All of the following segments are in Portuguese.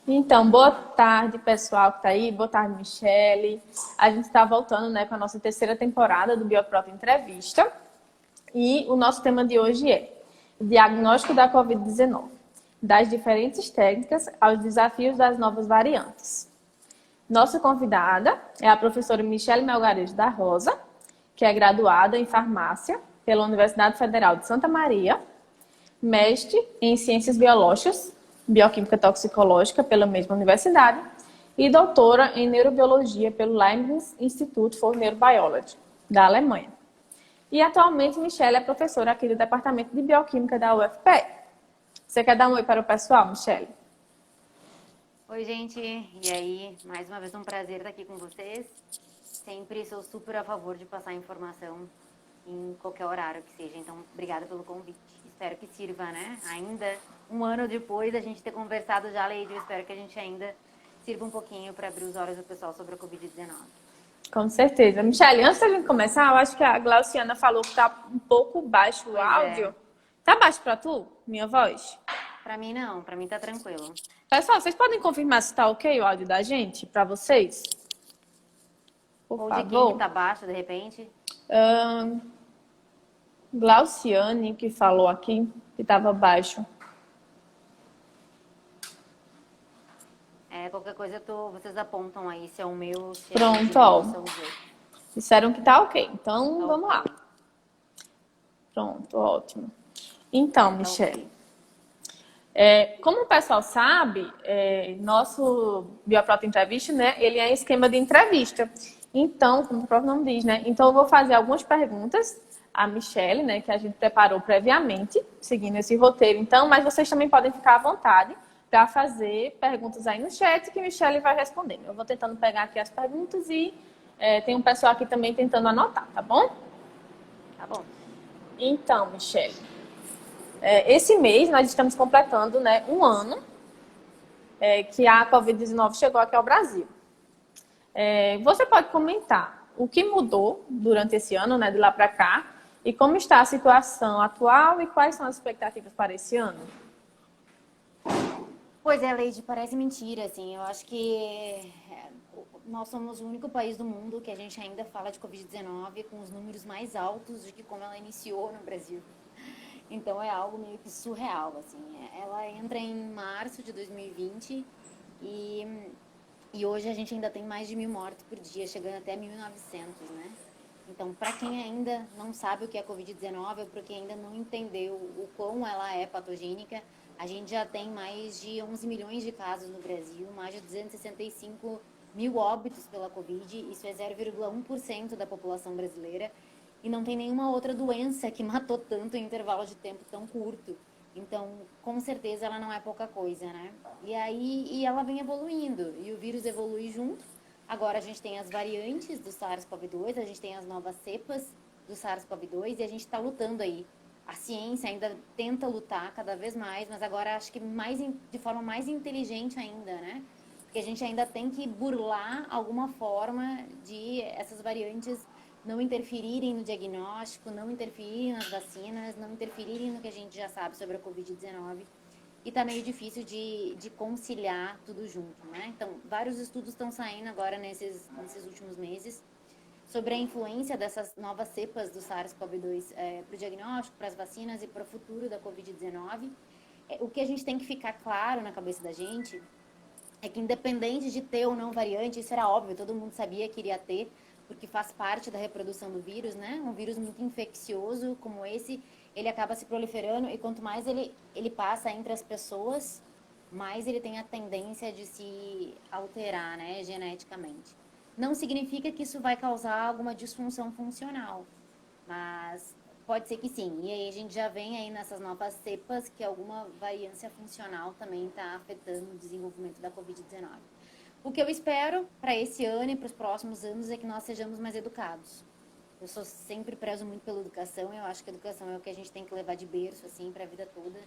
Então, boa tarde, pessoal que está aí. Boa tarde, Michele. A gente está voltando, né, com a nossa terceira temporada do Bioproto Entrevista. E o nosso tema de hoje é diagnóstico da Covid-19, das diferentes técnicas aos desafios das novas variantes. Nossa convidada é a professora Michele Melgarejo da Rosa, que é graduada em farmácia pela Universidade Federal de Santa Maria, mestre em Ciências Biológicas, Bioquímica Toxicológica pela mesma universidade e doutora em Neurobiologia pelo Leibniz Institute for Neurobiology, da Alemanha. E atualmente Michele é professora aqui do Departamento de Bioquímica da UFPE. Você quer dar um oi para o pessoal, Michele? Oi, gente. E aí? Mais uma vez um prazer estar aqui com vocês. Sempre sou super a favor de passar informação em qualquer horário que seja. Então, obrigada pelo convite. Espero que sirva, né? Ainda um ano depois da gente ter conversado já, Leide, eu espero que a gente ainda sirva um pouquinho para abrir os olhos do pessoal sobre a Covid-19. Com certeza. Michele, antes da gente começar, eu acho que a Glauciana falou que tá um pouco baixo o Pois áudio. é. Tá baixo para tu, minha voz? Para mim, não. Para mim tá tranquilo. Pessoal, vocês podem confirmar se tá ok o áudio da gente para vocês? Por Ou de quem que favor. tá baixo, de repente. Glauciane, que falou aqui, que estava baixo. Qualquer coisa vocês apontam aí se é o meu, se é o de Pronto, ó. moça ou os outros. Disseram que tá ok. Então, Tá vamos lá. ok. Pronto, ótimo. Então, Tá Michele, ok. como o pessoal sabe, nosso Bioproto Entrevista, né, ele é em esquema de entrevista. Então, como o próprio nome diz, né, então eu vou fazer algumas perguntas à Michele, né, que a gente preparou previamente, seguindo esse roteiro. Então, mas vocês também podem ficar à vontade para fazer perguntas aí no chat que a Michele vai respondendo. Eu vou tentando pegar aqui as perguntas e tem um pessoal aqui também tentando anotar, tá bom? Tá bom. Então, Michele, esse mês nós estamos completando, né, um ano que a Covid-19 chegou aqui ao Brasil. Você pode comentar o que mudou durante esse ano, né, de lá para cá, e como está a situação atual e quais são as expectativas para esse ano? Pois é, Leide, parece mentira, assim. Eu acho que nós somos o único país do mundo que a gente ainda fala de Covid-19 com os números mais altos de que como ela iniciou no Brasil. Então é algo meio que surreal, assim. Ela entra em março de 2020 e hoje a gente ainda tem mais de 1.000 mortes por dia, chegando até 1.900, né? Então, para quem ainda não sabe o que é Covid-19 ou para quem ainda não entendeu o quão ela é patogênica, a gente já tem mais de 11 milhões de casos no Brasil, mais de 265 mil óbitos pela Covid, isso é 0,1% da população brasileira, e não tem nenhuma outra doença que matou tanto em intervalo de tempo tão curto. Então, com certeza, ela não é pouca coisa, né? E ela vem evoluindo, e o vírus evolui junto. Agora a gente tem as variantes do SARS-CoV-2, a gente tem as novas cepas do SARS-CoV-2 e a gente está lutando aí. A ciência ainda tenta lutar cada vez mais, mas agora acho que de forma mais inteligente ainda, né? Porque a gente ainda tem que burlar alguma forma de essas variantes não interferirem no diagnóstico, não interferirem nas vacinas, não interferirem no que a gente já sabe sobre a Covid-19. E tá meio difícil de conciliar tudo junto, né? Então, vários estudos estão saindo agora nesses últimos meses sobre a influência dessas novas cepas do SARS-CoV-2 para o diagnóstico, para as vacinas e para o futuro da Covid-19. O que a gente tem que ficar claro na cabeça da gente é que independente de ter ou não variante, isso era óbvio, todo mundo sabia que iria ter, porque faz parte da reprodução do vírus, né? Um vírus muito infeccioso como esse, ele acaba se proliferando e quanto mais ele passa entre as pessoas, mais ele tem a tendência de se alterar, né, geneticamente. Não significa que isso vai causar alguma disfunção funcional, mas pode ser que sim. E aí a gente já vem aí nessas novas cepas que alguma variância funcional também está afetando o desenvolvimento da Covid-19. O que eu espero para esse ano e para os próximos anos é que nós sejamos mais educados. Eu sempre prezo muito pela educação, eu acho que a educação é o que a gente tem que levar de berço, assim, para a vida toda.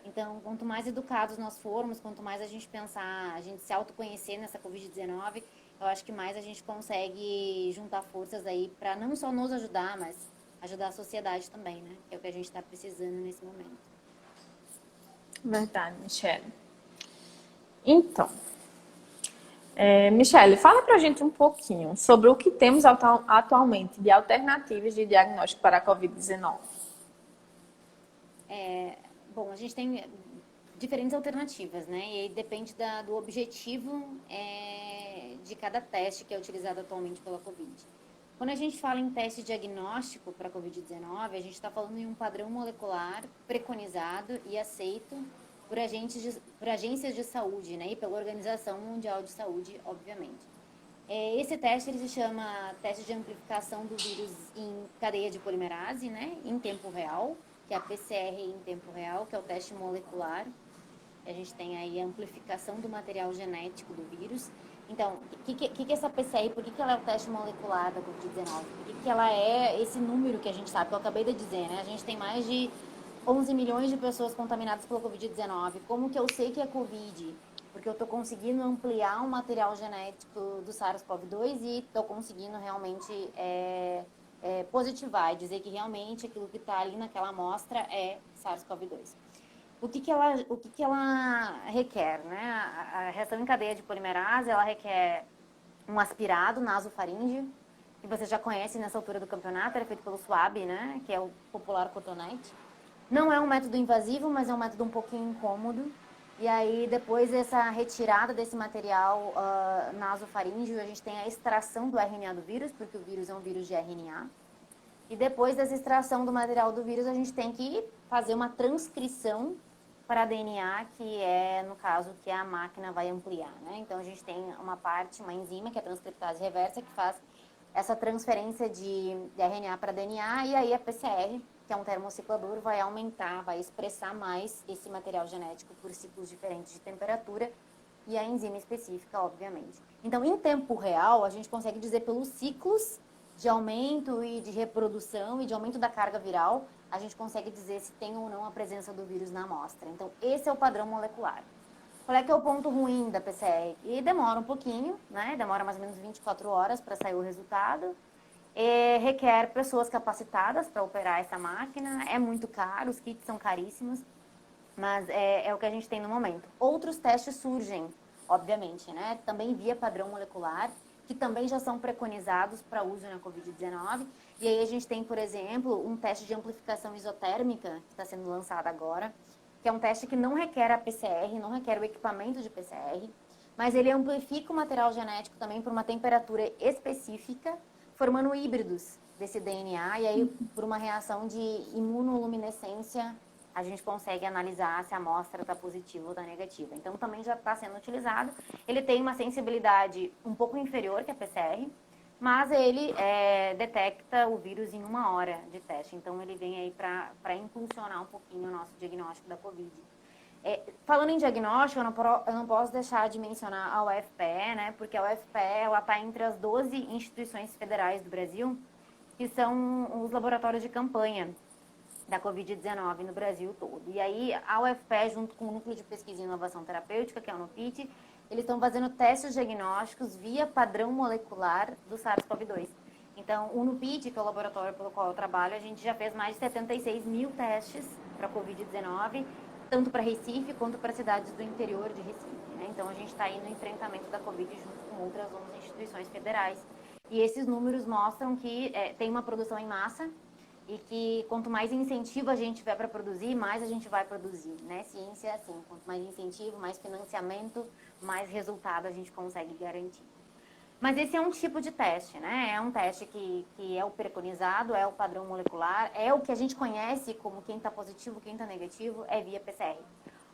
Então, quanto mais educados nós formos, quanto mais a gente pensar, a gente se autoconhecer nessa Covid-19, eu acho que mais a gente consegue juntar forças aí para não só nos ajudar, mas ajudar a sociedade também, né? Que é o que a gente está precisando nesse momento. Verdade, Michele. Então, Michele, fala pra gente um pouquinho sobre o que temos atualmente de alternativas de diagnóstico para a Covid-19. Bom, a gente tem diferentes alternativas, né? E aí depende do objetivo de cada teste que é utilizado atualmente pela Covid. Quando a gente fala em teste diagnóstico para a Covid-19, a gente está falando em um padrão molecular preconizado e aceito por agências de saúde, né? E pela Organização Mundial de Saúde, obviamente. Esse teste ele se chama teste de amplificação do vírus em cadeia de polimerase, né? Em tempo real, que é a PCR em tempo real, que é o teste molecular. A gente tem aí a amplificação do material genético do vírus. Então, o que é essa PCR? Por que ela é o teste molecular da Covid-19? Por que ela é esse número que a gente sabe, que eu acabei de dizer, né? A gente tem mais de 11 milhões de pessoas contaminadas pela Covid-19. Como que eu sei que é Covid? Porque eu estou conseguindo ampliar o material genético do SARS-CoV-2 e estou conseguindo realmente positivar e dizer que realmente aquilo que está ali naquela amostra é SARS-CoV-2. O que ela requer, né? A reação em cadeia de polimerase, ela requer um aspirado nasofaríngeo, que você já conhece nessa altura do campeonato, era feito pelo SWAB, né? Que é o popular cotonete. Não é um método invasivo, mas é um método um pouquinho incômodo. E aí, depois dessa retirada desse material nasofaríngeo, a gente tem a extração do RNA do vírus, porque o vírus é um vírus de RNA. E depois dessa extração do material do vírus, a gente tem que fazer uma transcrição para DNA, que é, no caso, que a máquina vai ampliar, né? Então, a gente tem uma parte, uma enzima, que é a transcriptase reversa, que faz essa transferência de RNA para DNA, e aí a PCR, que é um termociclador, vai aumentar, vai expressar mais esse material genético por ciclos diferentes de temperatura, e a enzima específica, obviamente. Então, em tempo real, a gente consegue dizer pelos ciclos de aumento e de reprodução e de aumento da carga viral, a gente consegue dizer se tem ou não a presença do vírus na amostra. Então, esse é o padrão molecular. Qual é que é o ponto ruim da PCR? E demora um pouquinho, né? Demora mais ou menos 24 horas para sair o resultado. Requer pessoas capacitadas para operar essa máquina. É muito caro, os kits são caríssimos, mas é o que a gente tem no momento. Outros testes surgem, obviamente, né? Também via padrão molecular, que também já são preconizados para uso na Covid-19. E aí a gente tem, por exemplo, um teste de amplificação isotérmica, que está sendo lançado agora, que é um teste que não requer a PCR, não requer o equipamento de PCR, mas ele amplifica o material genético também por uma temperatura específica, formando híbridos desse DNA, e aí por uma reação de imunoluminescência, a gente consegue analisar se a amostra está positiva ou está negativa. Então, também já está sendo utilizado. Ele tem uma sensibilidade um pouco inferior que a PCR, mas ele detecta o vírus em 1 hora de teste. Então, ele vem aí para impulsionar um pouquinho o nosso diagnóstico da Covid. Falando em diagnóstico, eu não posso deixar de mencionar a UFPE, né? Porque a UFPE está entre as 12 instituições federais do Brasil, que são os laboratórios de campanha da Covid-19 no Brasil todo. E aí, a UFPE, junto com o Núcleo de Pesquisa e Inovação Terapêutica, que é o NUPIT, eles estão fazendo testes diagnósticos via padrão molecular do SARS-CoV-2. Então, o NUPIT, que é o laboratório pelo qual eu trabalho, a gente já fez mais de 76 mil testes para a Covid-19, tanto para Recife quanto para cidades do interior de Recife, né? Então, a gente está aí no enfrentamento da Covid junto com outras 11 instituições federais. E esses números mostram que tem uma produção em massa, e que quanto mais incentivo a gente tiver para produzir, mais a gente vai produzir, né? Ciência é assim, quanto mais incentivo, mais financiamento, mais resultado a gente consegue garantir. Mas esse é um tipo de teste, né? É um teste que é o preconizado, é o padrão molecular, é o que a gente conhece como quem está positivo, quem está negativo, é via PCR.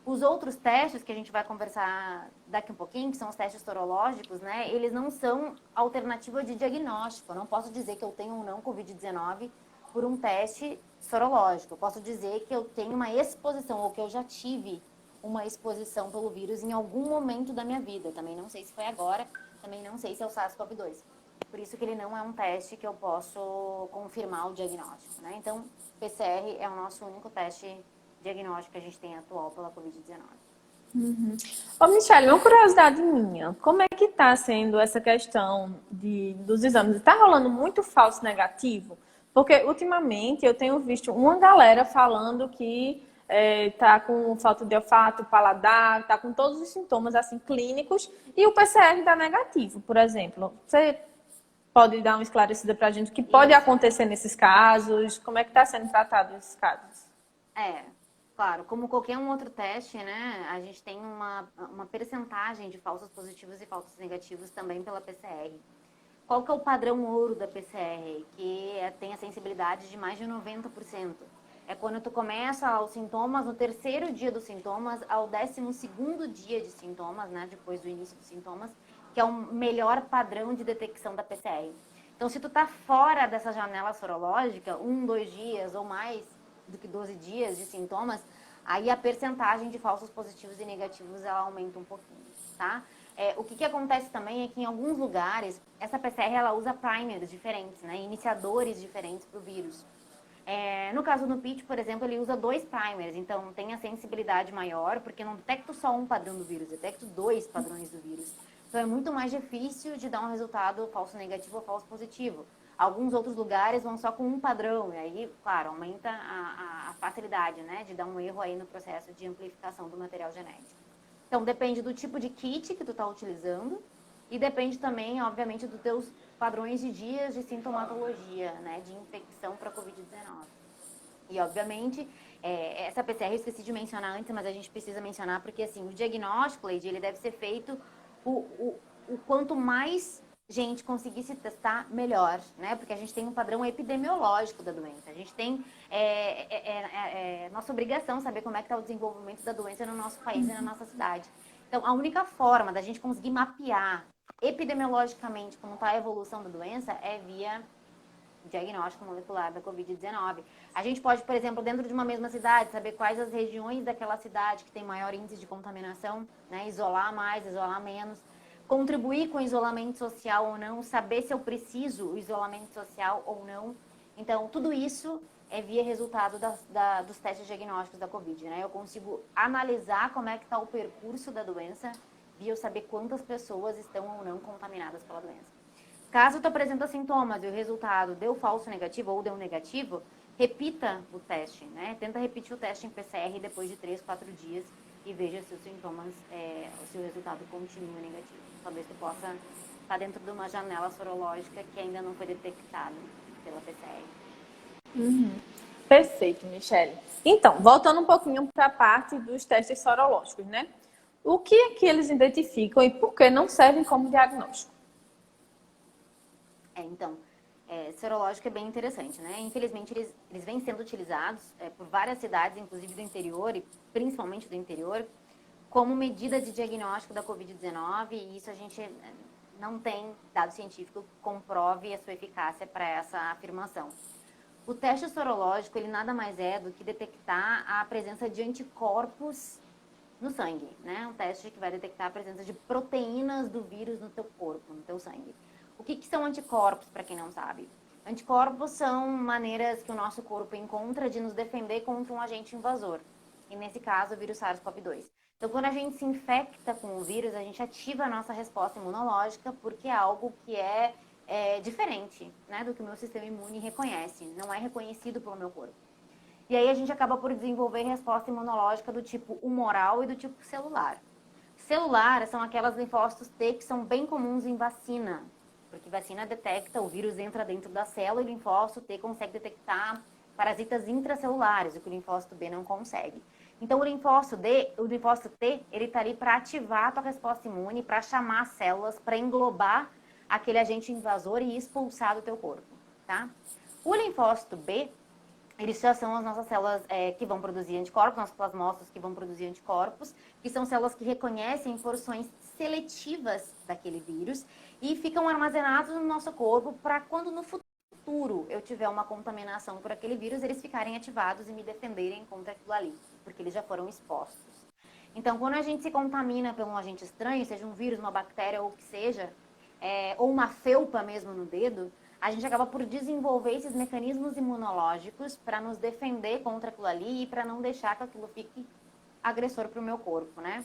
Os outros testes que a gente vai conversar daqui um pouquinho, que são os testes sorológicos, né? Eles não são alternativa de diagnóstico. Eu não posso dizer que eu tenho ou não Covid-19 por um teste sorológico. Eu posso dizer que eu tenho uma exposição, ou que eu já tive uma exposição pelo vírus em algum momento da minha vida. Também não sei se foi agora, também não sei se é o SARS-CoV-2. Por isso que ele não é um teste que eu posso confirmar o diagnóstico, né? Então, PCR é o nosso único teste diagnóstico que a gente tem atual pela Covid-19. Ô, Michele, uma curiosidade minha. Como é que está sendo essa questão dos exames? Está rolando muito falso negativo? Porque, ultimamente, eu tenho visto uma galera falando que tá com falta de olfato, paladar, tá com todos os sintomas assim clínicos e o PCR dá negativo, por exemplo. Você pode dar uma esclarecida para a gente o que pode acontecer nesses casos? Como é que está sendo tratado esses casos? Claro, como qualquer um outro teste, né, a gente tem uma percentagem de falsos positivos e falsos negativos também pela PCR. Qual que é o padrão ouro da PCR? Que tem a sensibilidade de mais de 90%. É quando tu começa os sintomas, no terceiro dia dos sintomas, ao 12º dia de sintomas, né, depois do início dos sintomas, que é o melhor padrão de detecção da PCR. Então, se tu tá fora dessa janela sorológica, 1, 2 dias ou mais do que 12 dias de sintomas, aí a percentagem de falsos positivos e negativos ela aumenta um pouquinho, tá? O que acontece também é que em alguns lugares, essa PCR ela usa primers diferentes, né? Iniciadores diferentes para o vírus. No caso do PIT, por exemplo, ele usa 2 primers, então tem a sensibilidade maior, porque não detecto só um padrão do vírus, detecto 2 padrões do vírus. Então é muito mais difícil de dar um resultado falso negativo ou falso positivo. Alguns outros lugares vão só com um padrão, e aí, claro, aumenta a facilidade, né, de dar um erro aí no processo de amplificação do material genético. Então, depende do tipo de kit que tu está utilizando e depende também, obviamente, dos teus padrões de dias de sintomatologia, né, de infecção para Covid-19. E, obviamente, essa PCR eu esqueci de mencionar antes, mas a gente precisa mencionar porque, assim, o diagnóstico, Leide, ele deve ser feito o quanto mais gente conseguir se testar, melhor, né? Porque a gente tem um padrão epidemiológico da doença. A gente tem nossa obrigação saber como é que está o desenvolvimento da doença no nosso país e na nossa cidade. Então, a única forma da gente conseguir mapear epidemiologicamente como está a evolução da doença é via diagnóstico molecular da Covid-19. A gente pode, por exemplo, dentro de uma mesma cidade, saber quais as regiões daquela cidade que tem maior índice de contaminação, né? Isolar mais, isolar menos, contribuir com o isolamento social ou não, saber se eu preciso o isolamento social ou não. Então, tudo isso é via resultado dos testes diagnósticos da Covid, né? Eu consigo analisar como é que está o percurso da doença, via eu saber quantas pessoas estão ou não contaminadas pela doença. Caso tu apresenta sintomas e o resultado deu falso negativo ou deu negativo, repita o teste, né? Tenta repetir o teste em PCR depois de 3, 4 dias e veja se os sintomas, se o resultado continua negativo. Talvez tu possa estar dentro de uma janela sorológica que ainda não foi detectada pela PCR. Perfeito, Michele. Então, voltando um pouquinho para a parte dos testes sorológicos, né? O que é que eles identificam e por que não servem como diagnóstico? Então, serológico é bem interessante, né? Infelizmente, eles vêm sendo utilizados por várias cidades, inclusive do interior, e principalmente do interior, como medida de diagnóstico da Covid-19, e isso a gente não tem dado científico que comprove a sua eficácia para essa afirmação. O teste sorológico, ele nada mais é do que detectar a presença de anticorpos no sangue, né? Um teste que vai detectar a presença de proteínas do vírus no teu corpo, no teu sangue. O que são anticorpos, para quem não sabe? Anticorpos são maneiras que o nosso corpo encontra de nos defender contra um agente invasor. E nesse caso, o vírus SARS-CoV-2. Então, quando a gente se infecta com o vírus, a gente ativa a nossa resposta imunológica porque é algo que é diferente, né, do que o meu sistema imune reconhece. Não é reconhecido pelo meu corpo. E aí a gente acaba por desenvolver resposta imunológica do tipo humoral e do tipo celular. Celular são aquelas linfócitos T que são bem comuns em vacina, porque vacina detecta, o vírus entra dentro da célula e o linfócito T consegue detectar parasitas intracelulares, o que o linfócito B não consegue. Então, o linfócito T, ele está ali para ativar a tua resposta imune, para chamar as células, para englobar aquele agente invasor e expulsar do teu corpo, tá? O linfócito B, eles já são as nossas células que vão produzir anticorpos, nossos plasmócitos que vão produzir anticorpos, que são células que reconhecem porções seletivas daquele vírus e ficam armazenados no nosso corpo para quando no futuro eu tiver uma contaminação por aquele vírus, eles ficarem ativados e me defenderem contra aquilo ali, porque eles já foram expostos. Então, quando a gente se contamina por um agente estranho, seja um vírus, uma bactéria ou o que seja, ou uma felpa mesmo no dedo, a gente acaba por desenvolver esses mecanismos imunológicos para nos defender contra aquilo ali e para não deixar que aquilo fique agressor para o meu corpo, né?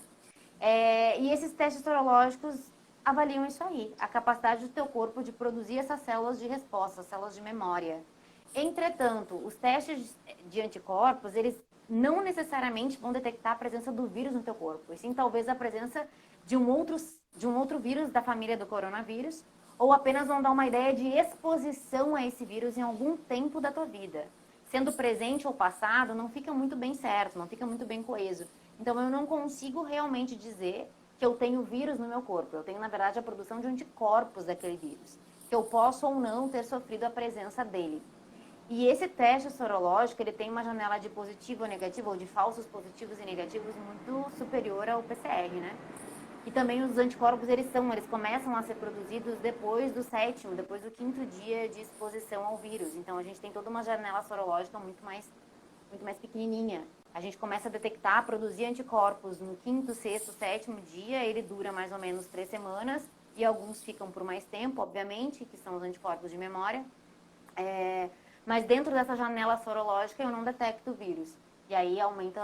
E esses testes sorológicos avaliam isso aí, a capacidade do teu corpo de produzir essas células de resposta, células de memória. Entretanto, os testes de anticorpos, eles não necessariamente vão detectar a presença do vírus no teu corpo, e sim talvez a presença de um outro vírus da família do coronavírus, ou apenas vão dar uma ideia de exposição a esse vírus em algum tempo da tua vida. Sendo presente ou passado, não fica muito bem certo, não fica muito bem coeso. Então, eu não consigo realmente dizer que eu tenho vírus no meu corpo. Eu tenho, na verdade, a produção de anticorpos daquele vírus, que eu posso ou não ter sofrido a presença dele. E esse teste sorológico, ele tem uma janela de positivo ou negativo, ou de falsos positivos e negativos, muito superior ao PCR, né? E também os anticorpos, eles começam a ser produzidos depois do sétimo, depois do quinto dia de exposição ao vírus. Então, a gente tem toda uma janela sorológica muito mais pequenininha. A gente começa a detectar, produzir anticorpos no quinto, sexto, sétimo dia, ele dura mais ou menos 3 semanas, e alguns ficam por mais tempo, obviamente, que são os anticorpos de memória. Mas dentro dessa janela sorológica eu não detecto o vírus. E aí aumenta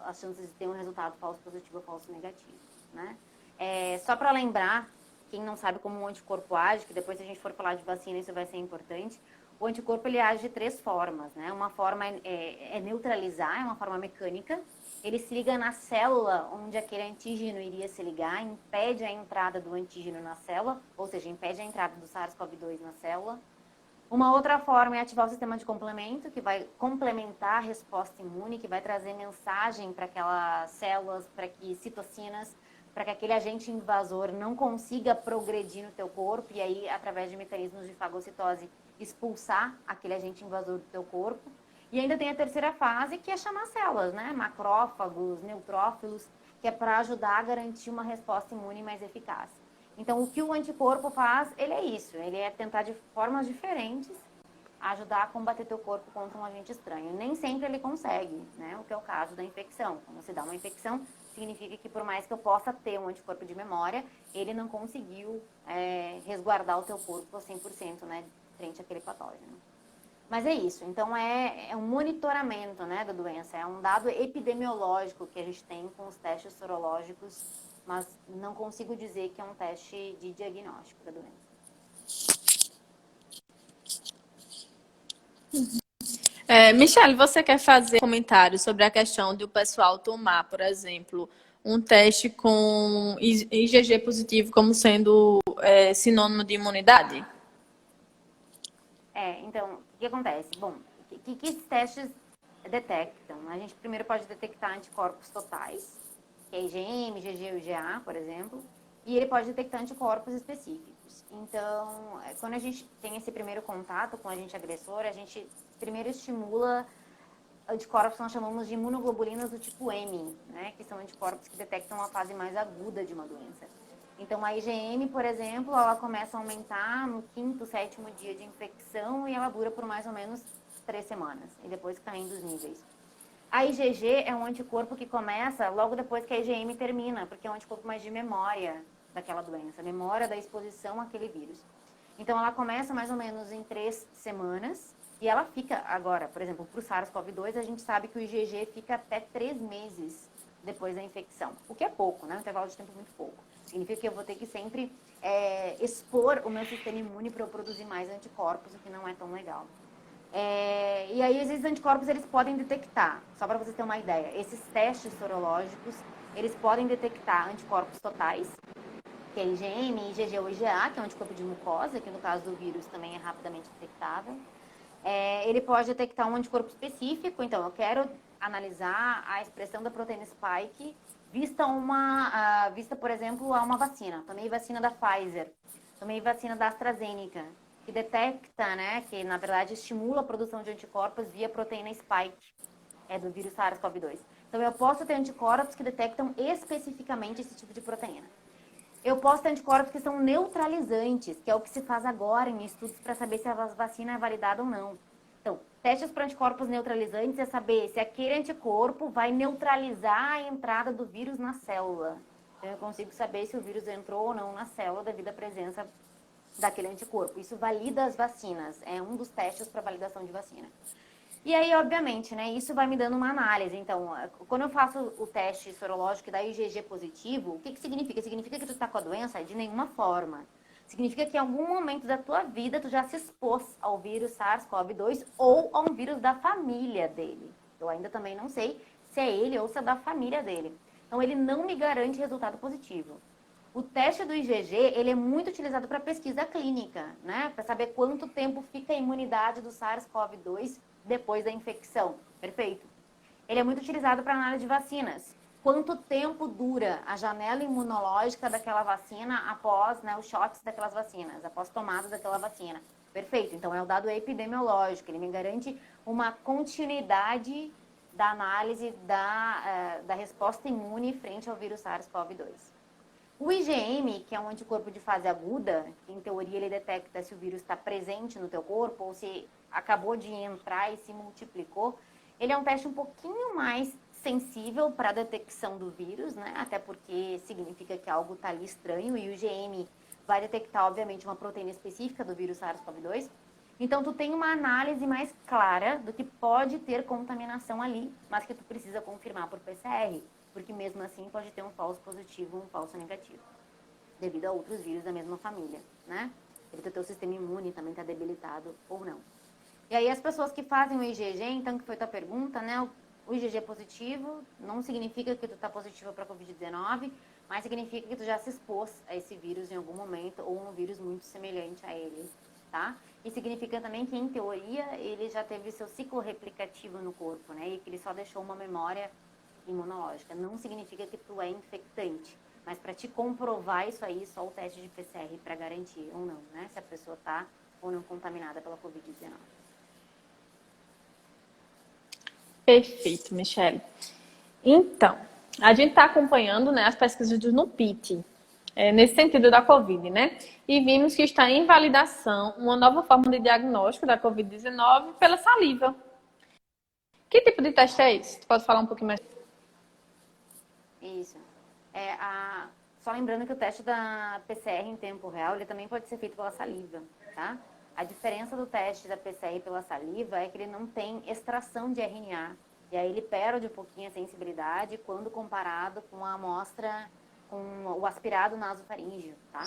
as chances de ter um resultado falso positivo ou falso negativo, né? Só para lembrar, quem não sabe como o anticorpo age, que depois se a gente for falar de vacina isso vai ser importante, o anticorpo ele age de 3 formas, né? Uma forma é neutralizar, é uma forma mecânica. Ele se liga na célula onde aquele antígeno iria se ligar, impede a entrada do antígeno na célula, ou seja, impede a entrada do SARS-CoV-2 na célula. Uma outra forma é ativar o sistema de complemento, que vai complementar a resposta imune, que vai trazer mensagem para aquelas células, para que citocinas, para que aquele agente invasor não consiga progredir no teu corpo e aí, através de mecanismos de fagocitose, expulsar aquele agente invasor do teu corpo. E ainda tem a terceira fase, que é chamar células, né? Macrófagos, neutrófilos, que é para ajudar a garantir uma resposta imune mais eficaz. Então, o que o anticorpo faz, ele é isso. Ele é tentar de formas diferentes ajudar a combater teu corpo contra um agente estranho. Nem sempre ele consegue, né? O que é o caso da infecção. Quando se dá uma infecção, significa que por mais que eu possa ter um anticorpo de memória, ele não conseguiu resguardar o teu corpo 100%, né? Frente àquele patógeno. Mas é isso. Então, é um monitoramento, né, da doença. É um dado epidemiológico que a gente tem com os testes sorológicos, mas não consigo dizer que é um teste de diagnóstico da doença. Michelle, você quer fazer comentário sobre a questão de o pessoal tomar, por exemplo, um teste com IgG positivo como sendo sinônimo de imunidade? Então, o que acontece? Bom, o que esses testes detectam? A gente primeiro pode detectar anticorpos totais, que é IgM, IgG ou IgA, por exemplo, e ele pode detectar anticorpos específicos. Então, quando a gente tem esse primeiro contato com o agente agressor, a gente primeiro estimula anticorpos que nós chamamos de imunoglobulinas do tipo M, né, que são anticorpos que detectam a fase mais aguda de uma doença. Então, a IgM, por exemplo, ela começa a aumentar no quinto, sétimo dia de infecção e ela dura por mais ou menos 3 semanas, e depois caindo os níveis. A IgG é um anticorpo que começa logo depois que a IgM termina, porque é um anticorpo mais de memória daquela doença, memória da exposição àquele vírus. Então, ela começa mais ou menos em 3 semanas e ela fica agora, por exemplo, para o SARS-CoV-2, a gente sabe que o IgG fica até 3 meses depois da infecção, o que é pouco, né? Um intervalo de tempo muito pouco. Significa que eu vou ter que sempre expor o meu sistema imune para eu produzir mais anticorpos, o que não é tão legal. E aí, esses anticorpos, eles podem detectar, só para vocês terem uma ideia, esses testes sorológicos, eles podem detectar anticorpos totais, que é IgM, IgG ou IgA, que é um anticorpo de mucosa, que no caso do vírus também é rapidamente detectável. Ele pode detectar um anticorpo específico, então eu quero analisar a expressão da proteína spike vista, por exemplo, a uma vacina. Tomei vacina da Pfizer, tomei vacina da AstraZeneca, que detecta, né, que na verdade estimula a produção de anticorpos via proteína spike, do vírus SARS-CoV-2. Então eu posso ter anticorpos que detectam especificamente esse tipo de proteína. Eu posso ter anticorpos que são neutralizantes, que é o que se faz agora em estudos para saber se a vacina é validada ou não. Então, testes para anticorpos neutralizantes é saber se aquele anticorpo vai neutralizar a entrada do vírus na célula. Então, eu consigo saber se o vírus entrou ou não na célula devido à presença daquele anticorpo. Isso valida as vacinas, é um dos testes para validação de vacina. E aí, obviamente, né, isso vai me dando uma análise. Então, quando eu faço o teste sorológico da IgG positivo, o que significa? Significa que tu tá com a doença? De nenhuma forma. Significa que em algum momento da tua vida tu já se expôs ao vírus SARS-CoV-2 ou a um vírus da família dele. Eu ainda também não sei se é ele ou se é da família dele. Então, ele não me garante resultado positivo. O teste do IgG, ele é muito utilizado para pesquisa clínica, né? Para saber quanto tempo fica a imunidade do SARS-CoV-2 depois da infecção. Perfeito. Ele é muito utilizado para análise de vacinas. Quanto tempo dura a janela imunológica daquela vacina após, né, os shots daquelas vacinas, após tomada daquela vacina. Perfeito. Então, é o dado epidemiológico. Ele me garante uma continuidade da análise da resposta imune frente ao vírus SARS-CoV-2. O IgM, que é um anticorpo de fase aguda, que em teoria ele detecta se o vírus está presente no teu corpo ou se acabou de entrar e se multiplicou, ele é um teste um pouquinho mais sensível para a detecção do vírus, né? Até porque significa que algo está ali estranho e o IgM vai detectar, obviamente, uma proteína específica do vírus SARS-CoV-2. Então, tu tem uma análise mais clara do que pode ter contaminação ali, mas que tu precisa confirmar por PCR, porque mesmo assim pode ter um falso positivo ou um falso negativo, devido a outros vírus da mesma família, né? Ele o teu sistema imune também está debilitado ou não. E aí as pessoas que fazem o IgG, então, que foi tua pergunta, né? O IgG positivo não significa que tu está positivo para a Covid-19, mas significa que tu já se expôs a esse vírus em algum momento ou um vírus muito semelhante a ele, tá? E significa também que, em teoria, ele já teve seu ciclo replicativo no corpo, né? E que ele só deixou uma memória imunológica. Não significa que tu é infectante, mas para te comprovar isso aí, só o teste de PCR para garantir ou não, né? Se a pessoa está ou não contaminada pela Covid-19. Perfeito, Michele. Então, a gente está acompanhando, né, as pesquisas do NUPIT, nesse sentido da Covid, né? E vimos que está em validação uma nova forma de diagnóstico da Covid-19 pela saliva. Que tipo de teste é esse? Tu pode falar um pouquinho mais? Isso. Só lembrando que o teste da PCR em tempo real, ele também pode ser feito pela saliva, tá? A diferença do teste da PCR pela saliva é que ele não tem extração de RNA. E aí ele perde um pouquinho a sensibilidade quando comparado com a amostra, com o aspirado nasofaríngeo, tá?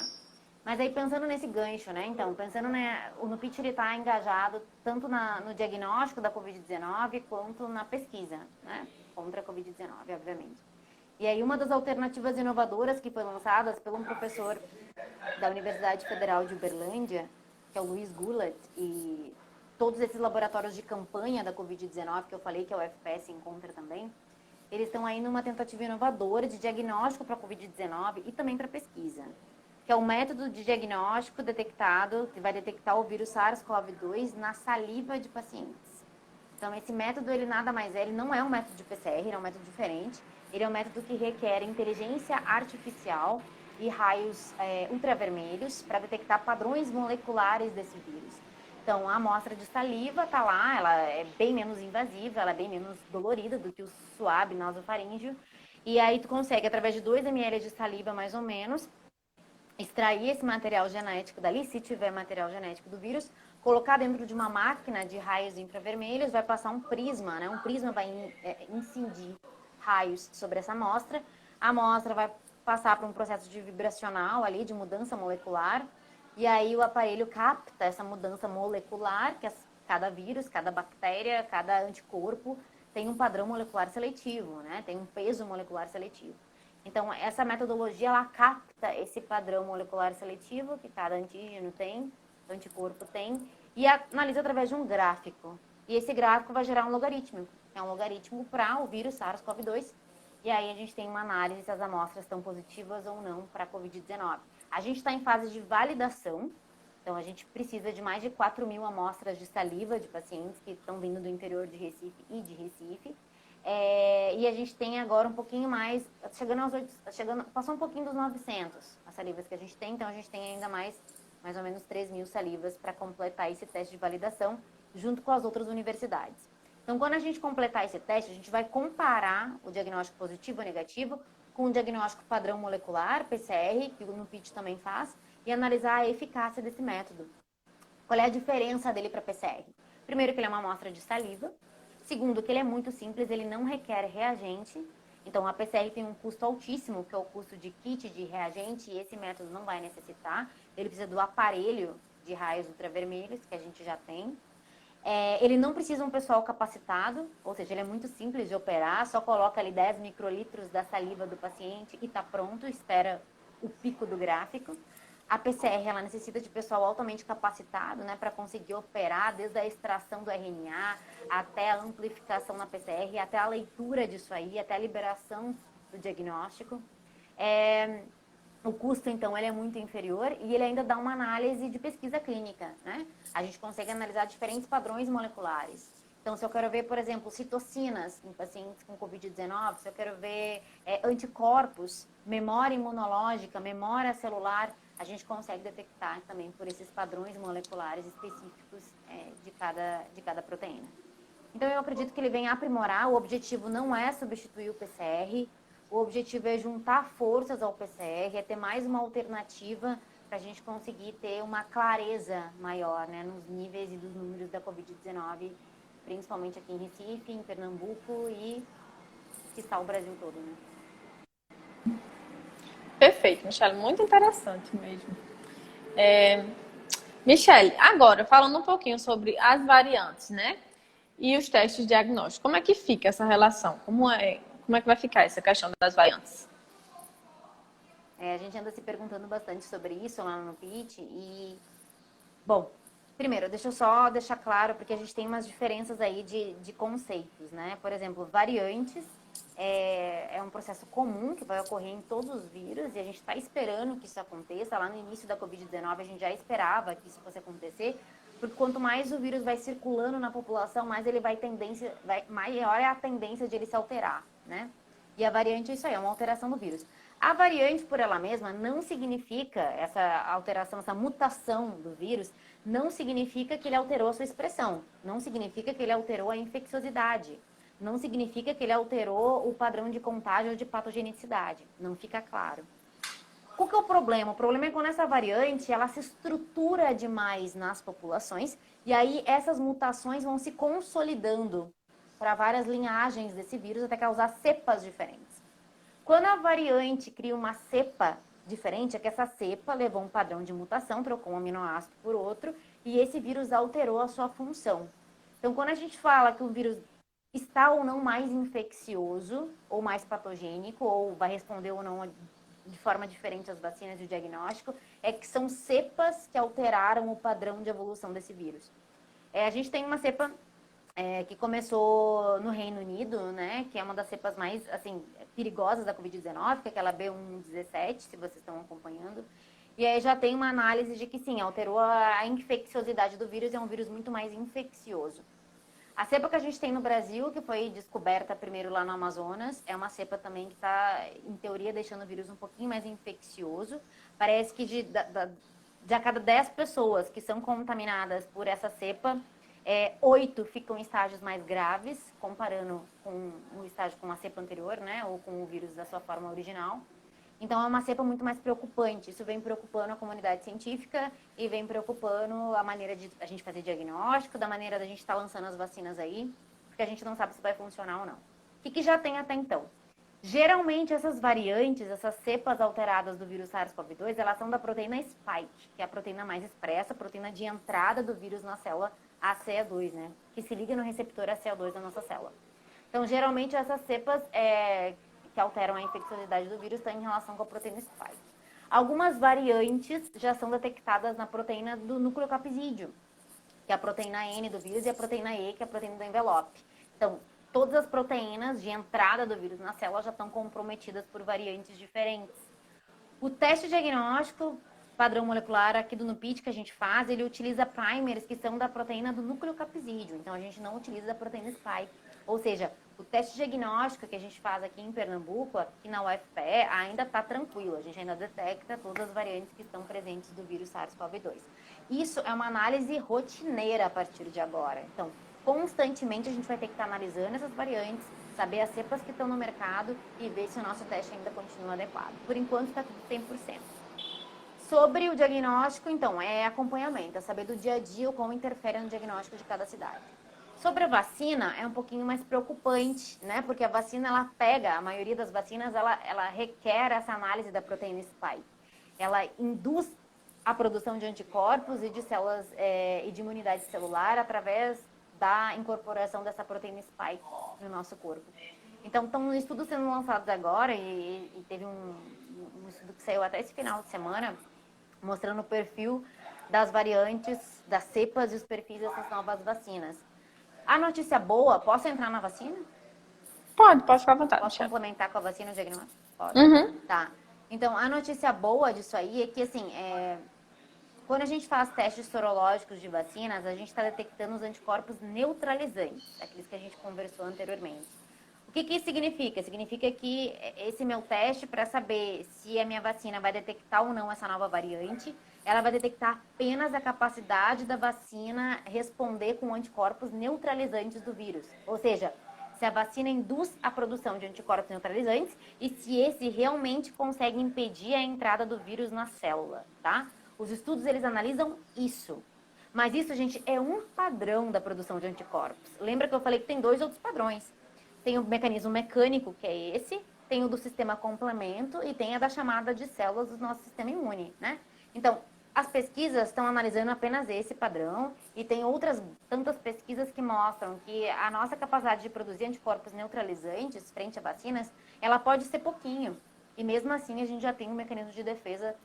Mas aí pensando nesse gancho, né? Então, pensando, né, o NUPIT ele está engajado tanto no diagnóstico da Covid-19 quanto na pesquisa, né? Contra a Covid-19, obviamente. E aí uma das alternativas inovadoras que foi lançadas por um professor da Universidade Federal de Uberlândia, que é o Luiz Gulat, e todos esses laboratórios de campanha da Covid-19, que eu falei que a UFPS encontra também, eles estão aí numa tentativa inovadora de diagnóstico para a Covid-19 e também para pesquisa, que é o método de diagnóstico detectado, que vai detectar o vírus SARS-CoV-2 na saliva de pacientes. Então, esse método, ele nada mais é, ele não é um método de PCR, ele é um método diferente. Ele é um método que requer inteligência artificial e raios ultravermelhos para detectar padrões moleculares desse vírus. Então, a amostra de saliva está lá, ela é bem menos invasiva, ela é bem menos dolorida do que o suave nasofaríngeo. E aí tu consegue, através de 2 ml de saliva, mais ou menos, extrair esse material genético dali, se tiver material genético do vírus, colocar dentro de uma máquina de raios infravermelhos, vai passar um prisma, né? Um prisma vai incidir raios sobre essa amostra. A amostra vai passar por um processo de vibracional ali, de mudança molecular, e aí o aparelho capta essa mudança molecular, que cada vírus, cada bactéria, cada anticorpo tem um padrão molecular seletivo, né? Tem um peso molecular seletivo. Então, essa metodologia, ela capta esse padrão molecular seletivo que cada antígeno tem, anticorpo tem, e analisa através de um gráfico. E esse gráfico vai gerar um logaritmo, que é um logaritmo para o vírus SARS-CoV-2. E aí a gente tem uma análise se as amostras estão positivas ou não para a Covid-19. A gente está em fase de validação, então a gente precisa de mais de 4.000 amostras de saliva de pacientes que estão vindo do interior de Recife e de Recife. E a gente tem agora um pouquinho mais, passou um pouquinho dos 900 as salivas que a gente tem, então a gente tem ainda mais ou menos 3.000 salivas para completar esse teste de validação junto com as outras universidades. Então, quando a gente completar esse teste, a gente vai comparar o diagnóstico positivo ou negativo com o diagnóstico padrão molecular, PCR, que o NUPIT também faz, e analisar a eficácia desse método. Qual é a diferença dele para PCR? Primeiro, que ele é uma amostra de saliva. Segundo, que ele é muito simples, ele não requer reagente. Então, a PCR tem um custo altíssimo, que é o custo de kit de reagente, e esse método não vai necessitar. Ele precisa do aparelho de raios ultravermelhos, que a gente já tem. Ele não precisa um pessoal capacitado, ou seja, ele é muito simples de operar, só coloca ali 10 microlitros da saliva do paciente e está pronto, espera o pico do gráfico. A PCR, ela necessita de pessoal altamente capacitado, né, para conseguir operar desde a extração do RNA até a amplificação na PCR, até a leitura disso aí, até a liberação do diagnóstico. O custo, então, ele é muito inferior e ele ainda dá uma análise de pesquisa clínica, né? A gente consegue analisar diferentes padrões moleculares. Então, se eu quero ver, por exemplo, citocinas em pacientes com Covid-19, se eu quero ver anticorpos, memória imunológica, memória celular, a gente consegue detectar também por esses padrões moleculares específicos de cada proteína. Então, eu acredito que ele vem aprimorar. O objetivo não é substituir o PCR, o objetivo é juntar forças ao PCR, é ter mais uma alternativa para a gente conseguir ter uma clareza maior, né, nos níveis e dos números da Covid-19, principalmente aqui em Recife, em Pernambuco e que está o Brasil todo, né? Perfeito, Michelle, muito interessante mesmo. Michelle, agora falando um pouquinho sobre as variantes, né? E os testes diagnósticos. Como é que fica essa relação? Como é que vai ficar essa questão das variantes? A gente anda se perguntando bastante sobre isso lá no PIT e, bom, primeiro, deixa eu só deixar claro, porque a gente tem umas diferenças aí de conceitos, né? Por exemplo, variantes é um processo comum que vai ocorrer em todos os vírus e a gente está esperando que isso aconteça. Lá no início da Covid-19 a gente já esperava que isso fosse acontecer, porque quanto mais o vírus vai circulando na população, mais ele maior é a tendência de ele se alterar, né? E a variante é isso aí, é uma alteração do vírus. A variante por ela mesma não significa, essa alteração, essa mutação do vírus, não significa que ele alterou a sua expressão, não significa que ele alterou a infecciosidade, não significa que ele alterou o padrão de contágio ou de patogenicidade, não fica claro. Qual que é o problema? O problema é quando essa variante, ela se estrutura demais nas populações, e aí essas mutações vão se consolidando para várias linhagens desse vírus até causar cepas diferentes. Quando a variante cria uma cepa diferente, é que essa cepa levou um padrão de mutação, trocou um aminoácido por outro, e esse vírus alterou a sua função. Então, quando a gente fala que o vírus está ou não mais infeccioso, ou mais patogênico, ou vai responder ou não de forma diferente às vacinas e o diagnóstico, é que são cepas que alteraram o padrão de evolução desse vírus. A gente tem uma cepa que começou no Reino Unido, né, que é uma das cepas mais, assim, perigosas da Covid-19, que é aquela B117, se vocês estão acompanhando. E aí já tem uma análise de que, sim, alterou a infecciosidade do vírus, é um vírus muito mais infeccioso. A cepa que a gente tem no Brasil, que foi descoberta primeiro lá no Amazonas, é uma cepa também que está, em teoria, deixando o vírus um pouquinho mais infeccioso. Parece que de a cada 10 pessoas que são contaminadas por essa cepa, 8 ficam em estágios mais graves, comparando com o estágio com a cepa anterior, né, ou com o vírus da sua forma original. Então, é uma cepa muito mais preocupante. Isso vem preocupando a comunidade científica e vem preocupando a maneira de a gente fazer diagnóstico, da maneira da gente estar lançando as vacinas aí, porque a gente não sabe se vai funcionar ou não. O que já tem até então? Geralmente, essas variantes, essas cepas alteradas do vírus SARS-CoV-2, elas são da proteína spike, que é a proteína mais expressa, a proteína de entrada do vírus na célula ACE2, né? Que se liga no receptor ACE2 da nossa célula. Então, geralmente, essas cepas que alteram a infecciosidade do vírus estão em relação com a proteína spike. Algumas variantes já são detectadas na proteína do nucleocapsídeo, que é a proteína N do vírus, e a proteína E, que é a proteína do envelope. Então, todas as proteínas de entrada do vírus na célula já estão comprometidas por variantes diferentes. O teste diagnóstico padrão molecular aqui do NUPIT que a gente faz, ele utiliza primers que são da proteína do nucleocapsídeo. Então, a gente não utiliza a proteína spike. Ou seja, o teste diagnóstico que a gente faz aqui em Pernambuco, aqui na UFPE, ainda está tranquilo. A gente ainda detecta todas as variantes que estão presentes do vírus SARS-CoV-2. Isso é uma análise rotineira a partir de agora. Então, constantemente a gente vai ter que estar analisando essas variantes, saber as cepas que estão no mercado e ver se o nosso teste ainda continua adequado. Por enquanto, está tudo 100%. Sobre o diagnóstico, então, é acompanhamento, é saber do dia a dia o como interfere no diagnóstico de cada cidade. Sobre a vacina, é um pouquinho mais preocupante, né? Porque a vacina, ela pega, a maioria das vacinas, ela requer essa análise da proteína spike. Ela induz a produção de anticorpos e de células e de imunidade celular através da incorporação dessa proteína spike no nosso corpo. Então, estão estudos sendo lançados agora, e teve um estudo que saiu até esse final de semana, mostrando o perfil das variantes, das cepas e os perfis dessas novas vacinas. A notícia boa, posso entrar na vacina? Pode ficar à vontade. Posso complementar com a vacina o diagnóstico? Pode. Uhum. Tá. Então, a notícia boa disso aí é que, assim, quando a gente faz testes sorológicos de vacinas, a gente está detectando os anticorpos neutralizantes, aqueles que a gente conversou anteriormente. O que isso significa? Significa que esse meu teste para saber se a minha vacina vai detectar ou não essa nova variante, ela vai detectar apenas a capacidade da vacina responder com anticorpos neutralizantes do vírus. Ou seja, se a vacina induz a produção de anticorpos neutralizantes e se esse realmente consegue impedir a entrada do vírus na célula, tá? Os estudos, eles analisam isso. Mas isso, gente, é um padrão da produção de anticorpos. Lembra que eu falei que tem 2 outros padrões. Tem o mecanismo mecânico, que é esse, tem o do sistema complemento e tem a da chamada de células do nosso sistema imune, né? Então, as pesquisas estão analisando apenas esse padrão e tem outras tantas pesquisas que mostram que a nossa capacidade de produzir anticorpos neutralizantes frente a vacinas, ela pode ser pouquinho. E mesmo assim a gente já tem um mecanismo de defesa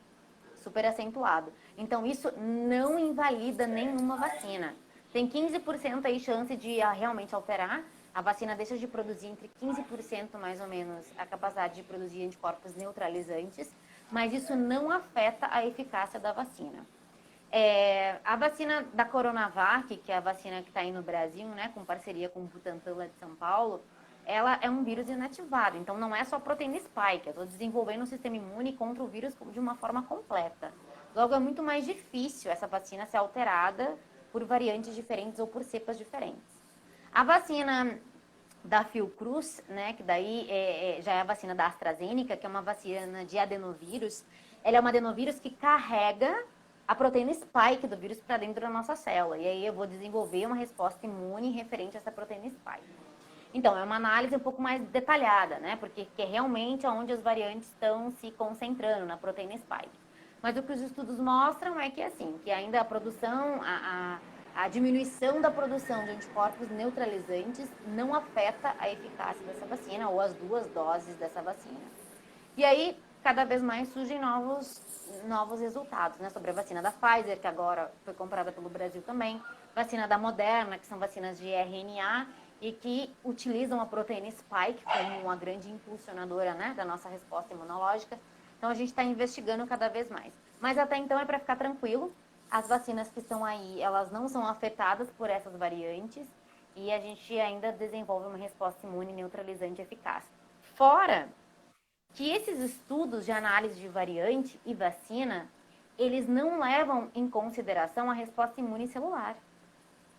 super acentuado. Então isso não invalida nenhuma vacina. Tem 15% aí chance de realmente alterar. A vacina deixa de produzir entre 15% mais ou menos a capacidade de produzir anticorpos neutralizantes, mas isso não afeta a eficácia da vacina. A vacina da Coronavac, que é a vacina que está aí no Brasil, né, com parceria com o Butantan lá de São Paulo, ela é um vírus inativado, então não é só proteína spike, eu estou desenvolvendo um sistema imune contra o vírus de uma forma completa. Logo, é muito mais difícil essa vacina ser alterada por variantes diferentes ou por cepas diferentes. A vacina da Fiocruz, né, que daí já é a vacina da AstraZeneca, que é uma vacina de adenovírus, ela é uma adenovírus que carrega a proteína spike do vírus para dentro da nossa célula, e aí eu vou desenvolver uma resposta imune referente a essa proteína spike. Então, é uma análise um pouco mais detalhada, né? Porque é realmente onde as variantes estão se concentrando na proteína spike. Mas o que os estudos mostram é que, assim, que ainda a produção, a diminuição da produção de anticorpos neutralizantes não afeta a eficácia dessa vacina ou as 2 doses dessa vacina. E aí, cada vez mais surgem novos resultados, né? Sobre a vacina da Pfizer, que agora foi comprada pelo Brasil também, vacina da Moderna, que são vacinas de RNA, e que utilizam a proteína spike como uma grande impulsionadora, né, da nossa resposta imunológica. Então a gente está investigando cada vez mais. Mas até então é para ficar tranquilo, as vacinas que estão aí, elas não são afetadas por essas variantes e a gente ainda desenvolve uma resposta imune neutralizante eficaz. Fora que esses estudos de análise de variante e vacina, eles não levam em consideração a resposta imune celular.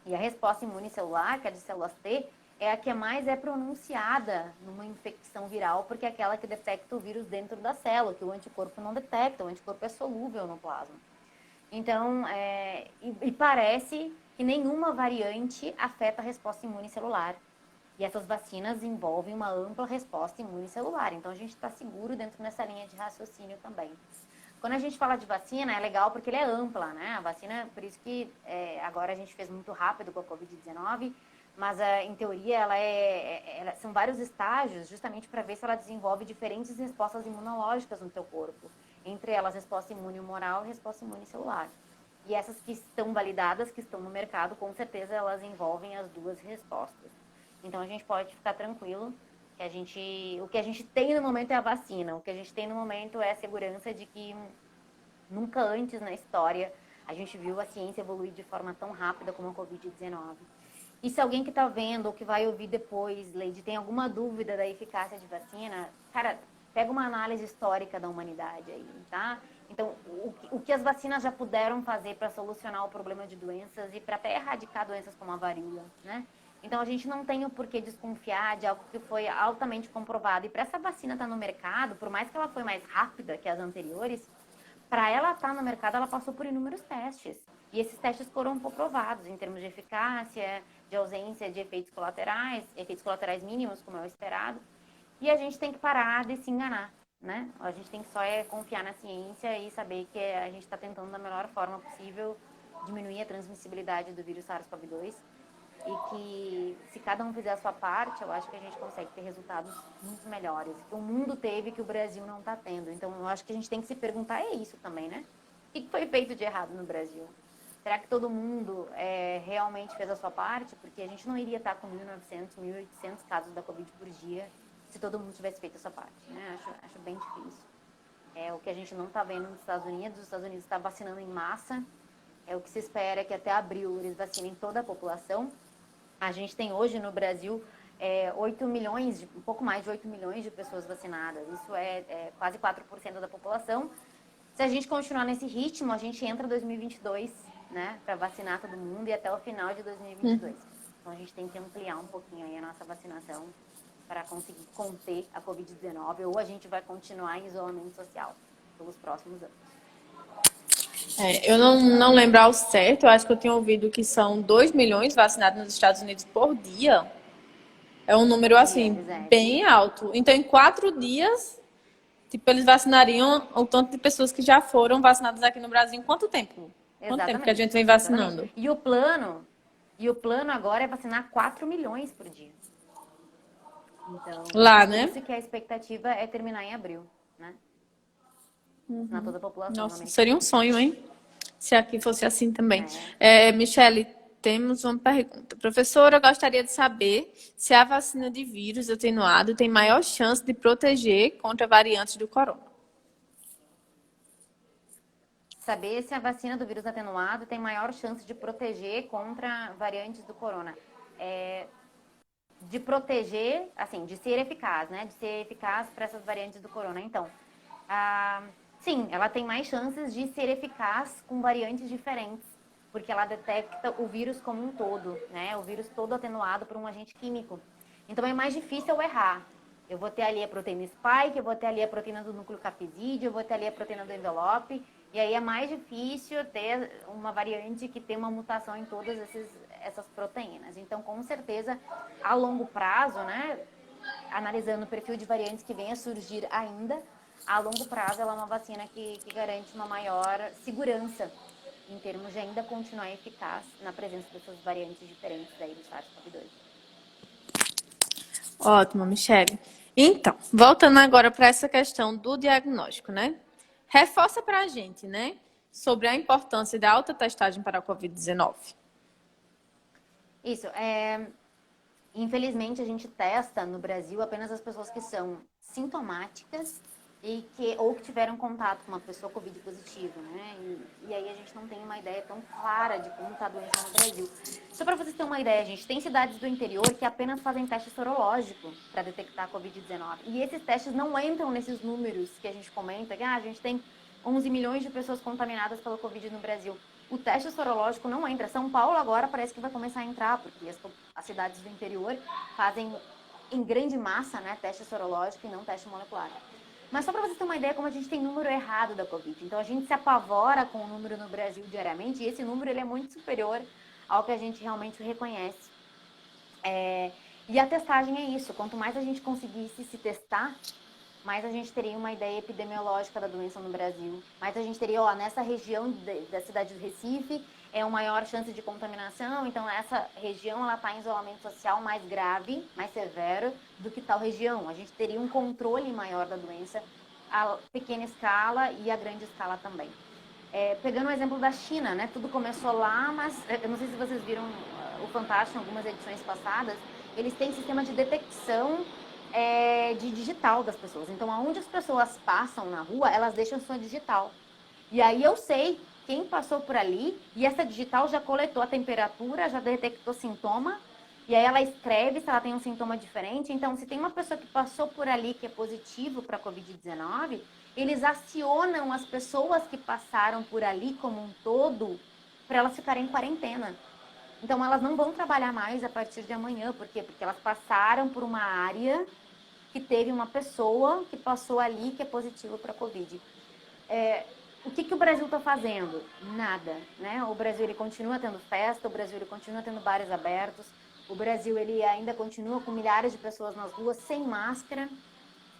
E a resposta imune celular, que é de células T, é a que mais é pronunciada numa infecção viral, porque é aquela que detecta o vírus dentro da célula, que o anticorpo não detecta, o anticorpo é solúvel no plasma. Então, parece que nenhuma variante afeta a resposta imune celular. E essas vacinas envolvem uma ampla resposta imune celular. Então, a gente está seguro dentro dessa linha de raciocínio também. Quando a gente fala de vacina, é legal porque ele é ampla, né? A vacina, por isso que agora a gente fez muito rápido com a Covid-19, mas em teoria são vários estágios justamente para ver se ela desenvolve diferentes respostas imunológicas no teu corpo. Entre elas, resposta imune humoral e resposta imune celular. E essas que estão validadas, que estão no mercado, com certeza elas envolvem as 2 respostas. Então a gente pode ficar tranquilo que o que a gente tem no momento é a vacina. O que a gente tem no momento é a segurança de que nunca antes na história a gente viu a ciência evoluir de forma tão rápida como a Covid-19. E se alguém que está vendo ou que vai ouvir depois, Leide, tem alguma dúvida da eficácia de vacina, cara, pega uma análise histórica da humanidade aí, tá? Então, o que as vacinas já puderam fazer para solucionar o problema de doenças e para até erradicar doenças como a varíola, né? Então, a gente não tem o porquê desconfiar de algo que foi altamente comprovado. E para essa vacina estar no mercado, por mais que ela foi mais rápida que as anteriores, para ela estar no mercado, ela passou por inúmeros testes. E esses testes foram comprovados em termos de eficácia, de ausência de efeitos colaterais mínimos, como é o esperado. E a gente tem que parar de se enganar, né? A gente tem que só confiar na ciência e saber que a gente está tentando da melhor forma possível diminuir a transmissibilidade do vírus SARS-CoV-2. e que se cada um fizer a sua parte, eu acho que a gente consegue ter resultados muito melhores. Que o mundo teve que o Brasil não está tendo. Então, eu acho que a gente tem que se perguntar isso também, né? O que foi feito de errado no Brasil? Será que todo mundo realmente fez a sua parte? Porque a gente não iria estar com 1.900, 1.800 casos da Covid por dia se todo mundo tivesse feito a sua parte, né? Acho bem difícil. É o que a gente não está vendo nos Estados Unidos. Os Estados Unidos estão vacinando em massa. É o que se espera que até abril eles vacinem toda a população. A gente tem hoje no Brasil 8 milhões, um pouco mais de 8 milhões de pessoas vacinadas. Isso é quase 4% da população. Se a gente continuar nesse ritmo, a gente entra em 2022, né, para vacinar todo mundo e até o final de 2022. Então a gente tem que ampliar um pouquinho aí a nossa vacinação para conseguir conter a Covid-19 ou a gente vai continuar em isolamento social pelos próximos anos. Eu não lembro ao certo, eu acho que eu tinha ouvido que são 2 milhões vacinados nos Estados Unidos por dia. É um número, assim, bem alto. Então, em 4 dias, tipo, eles vacinariam o tanto de pessoas que já foram vacinadas aqui no Brasil. Em quanto tempo? Quanto tempo que a gente vem vacinando? Exatamente. E o plano agora é vacinar 4 milhões por dia. Então, lá, né? Isso que a expectativa é terminar em abril, né? Na toda a população. Nossa, seria um sonho, hein? Se aqui fosse assim também. Michele, temos uma pergunta. Professora, eu gostaria de saber se a vacina de vírus atenuado tem maior chance de proteger contra variantes do corona. Saber se a vacina do vírus atenuado tem maior chance de proteger contra variantes do corona. De proteger, assim, de ser eficaz, né? De ser eficaz para essas variantes do corona. Então, sim, ela tem mais chances de ser eficaz com variantes diferentes, porque ela detecta o vírus como um todo, né? O vírus todo atenuado por um agente químico. Então, é mais difícil eu errar. Eu vou ter ali a proteína spike, eu vou ter ali a proteína do núcleo capsídeo, eu vou ter ali a proteína do envelope, e aí é mais difícil ter uma variante que tem uma mutação em todas essas proteínas. Então, com certeza, a longo prazo, né, analisando o perfil de variantes que vem a surgir ainda, a longo prazo ela é uma vacina que garante uma maior segurança em termos de ainda continuar eficaz na presença dessas variantes diferentes aí do SARS-CoV-2. Ótimo, Michele. Então, voltando agora para essa questão do diagnóstico, né? Reforça para a gente, né? Sobre a importância da alta testagem para a Covid-19. Isso. Infelizmente, a gente testa no Brasil apenas as pessoas que são sintomáticas ou que tiveram contato com uma pessoa Covid positiva, né? E aí a gente não tem uma ideia tão clara de como está a doença no Brasil. Só para vocês terem uma ideia, gente, tem cidades do interior que apenas fazem teste sorológico para detectar a Covid-19. E esses testes não entram nesses números que a gente comenta, que a gente tem 11 milhões de pessoas contaminadas pela Covid no Brasil. O teste sorológico não entra. São Paulo agora parece que vai começar a entrar, porque as cidades do interior fazem em grande massa, né, teste sorológico e não teste molecular. Mas só para vocês terem uma ideia como a gente tem número errado da Covid. Então a gente se apavora com o número no Brasil diariamente e esse número ele é muito superior ao que a gente realmente reconhece. E a testagem é isso. Quanto mais a gente conseguisse se testar, mais a gente teria uma ideia epidemiológica da doença no Brasil. Mais a gente teria, nessa região da cidade do Recife, uma maior chance de contaminação. Então, essa região ela está em isolamento social mais grave, mais severo do que tal região. A gente teria um controle maior da doença a pequena escala e a grande escala também. Pegando o exemplo da China, né? Tudo começou lá, mas eu não sei se vocês viram o Fantástico em algumas edições passadas. Eles têm sistema de detecção de digital das pessoas. Então, aonde as pessoas passam na rua, elas deixam sua digital. E aí eu sei quem passou por ali e essa digital já coletou a temperatura, já detectou sintoma. E aí ela escreve se ela tem um sintoma diferente. Então, se tem uma pessoa que passou por ali que é positivo para a Covid-19, eles acionam as pessoas que passaram por ali como um todo para elas ficarem em quarentena. Então, elas não vão trabalhar mais a partir de amanhã. Por quê? Porque elas passaram por uma área que teve uma pessoa que passou ali que é positiva para a Covid. O que o Brasil está fazendo? Nada, né? O Brasil ele continua tendo festa, o Brasil ele continua tendo bares abertos, o Brasil ele ainda continua com milhares de pessoas nas ruas sem máscara.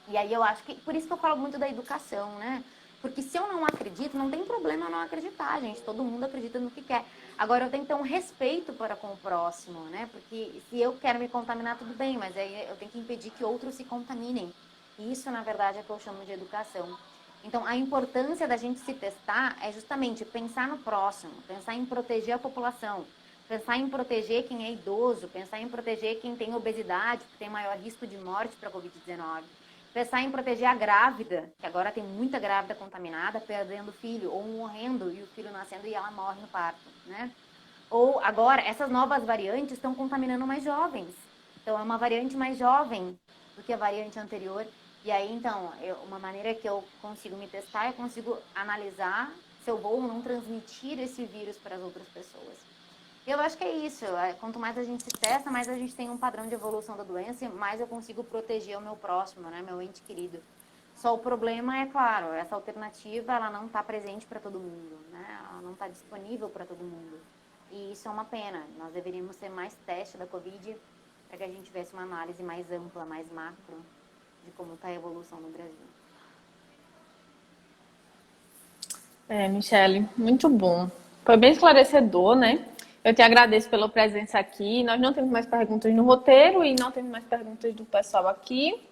E aí eu acho que, por isso que eu falo muito da educação, né? Porque se eu não acredito, não tem problema eu não acreditar, gente. Todo mundo acredita no que quer. Agora, eu tenho que ter um respeito para com o próximo, né? Porque se eu quero me contaminar, tudo bem, mas aí eu tenho que impedir que outros se contaminem. Isso, na verdade, é o que eu chamo de educação. Então, a importância da gente se testar é justamente pensar no próximo, pensar em proteger a população, pensar em proteger quem é idoso, pensar em proteger quem tem obesidade, que tem maior risco de morte para a Covid-19. Pensar em proteger a grávida, que agora tem muita grávida contaminada, perdendo filho, ou morrendo e o filho nascendo e ela morre no parto, né? Ou agora, essas novas variantes estão contaminando mais jovens. Então, é uma variante mais jovem do que a variante anterior. E aí, então, uma maneira que eu consigo me testar, eu consigo analisar se eu vou ou não transmitir esse vírus para as outras pessoas. Eu acho que é isso. Quanto mais a gente se testa, mais a gente tem um padrão de evolução da doença e mais eu consigo proteger o meu próximo, né, meu ente querido. Só o problema é, claro, essa alternativa ela não está presente para todo mundo, né? Ela não está disponível para todo mundo. E isso é uma pena. Nós deveríamos ter mais teste da Covid para que a gente tivesse uma análise mais ampla, mais macro de como está a evolução no Brasil. Michele, muito bom. Foi bem esclarecedor, né? Eu te agradeço pela presença aqui. Nós não temos mais perguntas no roteiro e não temos mais perguntas do pessoal aqui.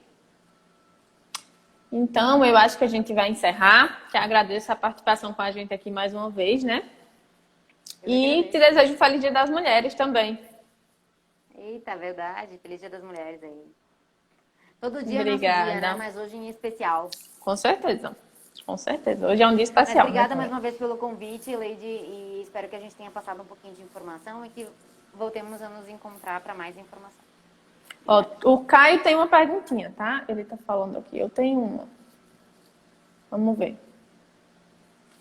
Então, eu acho que a gente vai encerrar. Te agradeço a participação com a gente aqui mais uma vez, né? E te desejo um feliz Dia das Mulheres também. Eita, verdade. Feliz Dia das Mulheres aí. Todo dia é nosso Obrigada. dia, né? Mas hoje em especial. Com certeza. Com certeza. Hoje é um dia especial. Mas obrigada né, mais uma vez pelo convite, Leide, e espero que a gente tenha passado um pouquinho de informação e que voltemos a nos encontrar para mais informação. Ó, o Caio tem uma perguntinha, tá? Ele tá falando aqui. Eu tenho uma. Vamos ver.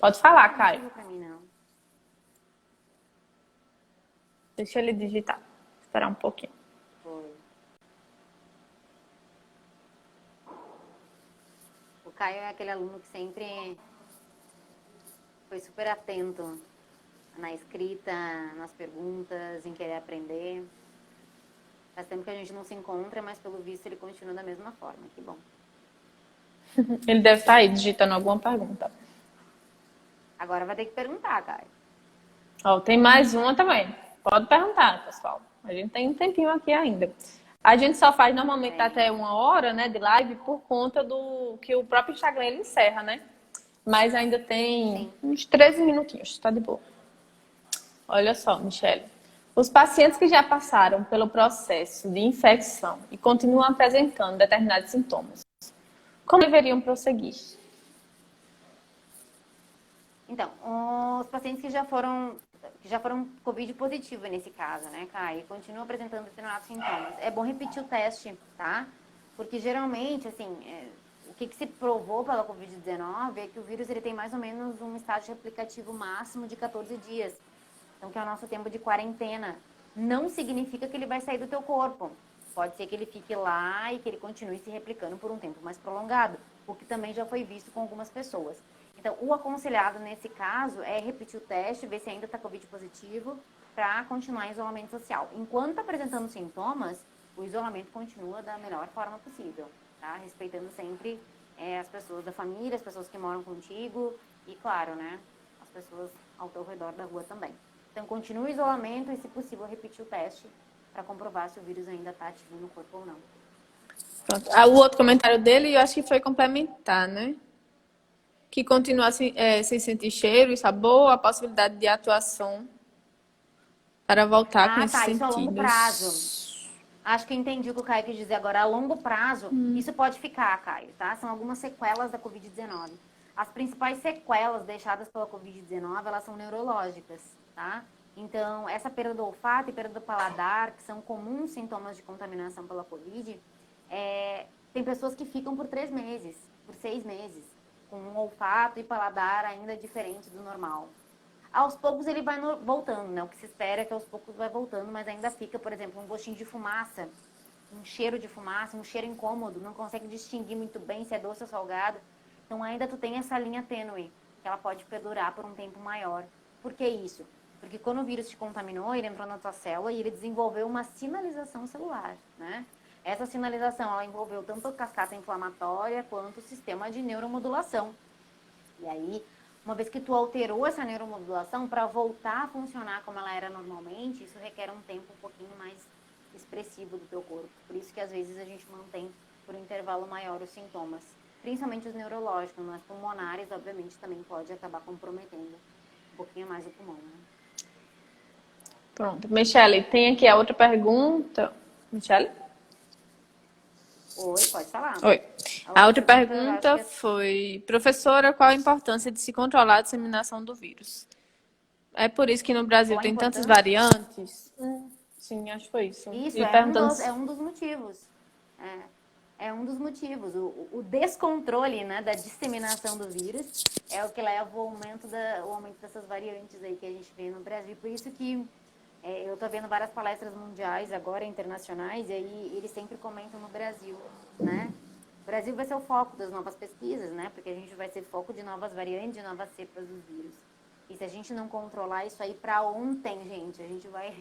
Pode falar, Caio. Não pra mim, não. Deixa ele digitar. Esperar um pouquinho. Foi. O Caio é aquele aluno que sempre foi super atento na escrita, nas perguntas, em querer aprender. Faz tempo que a gente não se encontra, mas pelo visto ele continua da mesma forma. Que bom. Ele deve estar aí digitando alguma pergunta. Agora vai ter que perguntar, Caio. Ó, tem mais uma também. Pode perguntar, pessoal. A gente tem um tempinho aqui ainda. A gente só faz normalmente até 1 hora, né, de live por conta do que o próprio Instagram ele encerra, né? Mas ainda tem uns 13 minutinhos, tá de boa. Olha só, Michele. Os pacientes que já passaram pelo processo de infecção e continuam apresentando determinados sintomas, como deveriam prosseguir? Então, os pacientes que já foram Covid positivo nesse caso, né, Caio, e continuam apresentando determinados sintomas, é bom repetir o teste, tá? Porque geralmente, assim, o que se provou pela Covid-19 é que o vírus ele tem mais ou menos um estágio replicativo máximo de 14 dias. Então, que é o nosso tempo de quarentena. Não significa que ele vai sair do teu corpo. Pode ser que ele fique lá e que ele continue se replicando por um tempo mais prolongado, o que também já foi visto com algumas pessoas. Então, o aconselhado nesse caso é repetir o teste, ver se ainda está Covid positivo, para continuar em isolamento social. Enquanto apresentando sintomas, o isolamento continua da melhor forma possível, tá? Respeitando sempre as pessoas da família, as pessoas que moram contigo e, claro, né, as pessoas ao teu redor da rua também. Então, continue o isolamento e, se possível, repetir o teste para comprovar se o vírus ainda está ativo no corpo ou não. Pronto. O outro comentário dele, eu acho que foi complementar, né? Que continua sem sentir cheiro e sabor, a possibilidade de atuação para voltar com esses Isso sentidos. a longo prazo. Acho que eu entendi o que o Caio quis dizer agora. A longo prazo, isso pode ficar, Caio, tá? São algumas sequelas da Covid-19. As principais sequelas deixadas pela Covid-19, elas são neurológicas, tá? Então, essa perda do olfato e perda do paladar, que são comuns sintomas de contaminação pela Covid, tem pessoas que ficam por 3 meses, por 6 meses, com um olfato e paladar ainda diferente do normal. Aos poucos ele vai voltando, né? O que se espera é que aos poucos vai voltando, mas ainda fica, por exemplo, um gostinho de fumaça, um cheiro de fumaça, um cheiro incômodo, não consegue distinguir muito bem se é doce ou salgado. Então ainda tu tem essa linha tênue, que ela pode perdurar por um tempo maior. Por que isso? Porque quando o vírus te contaminou, ele entrou na tua célula e ele desenvolveu uma sinalização celular, né? Essa sinalização, ela envolveu tanto a cascata inflamatória quanto o sistema de neuromodulação. E aí, uma vez que tu alterou essa neuromodulação, para voltar a funcionar como ela era normalmente, isso requer um tempo um pouquinho mais expressivo do teu corpo. Por isso que às vezes a gente mantém por um intervalo maior os sintomas. Principalmente os neurológicos, mas pulmonares, obviamente, também pode acabar comprometendo um pouquinho mais o pulmão, né? Pronto. Michele, tem aqui a outra pergunta. Michele? Oi, pode falar. Oi. A outra pergunta foi: professora, qual a importância de se controlar a disseminação do vírus? É por isso que no Brasil tem tantas variantes? Sim, acho que foi isso. Isso, E é um dos motivos. É um dos motivos. O descontrole, né, da disseminação do vírus é o que leva ao aumento dessas variantes aí que a gente vê no Brasil. Por isso que eu estou vendo várias palestras mundiais agora, internacionais, e aí eles sempre comentam no Brasil, né? O Brasil vai ser o foco das novas pesquisas, né? Porque a gente vai ser foco de novas variantes, de novas cepas dos vírus. E se a gente não controlar isso aí para ontem, gente, a gente vai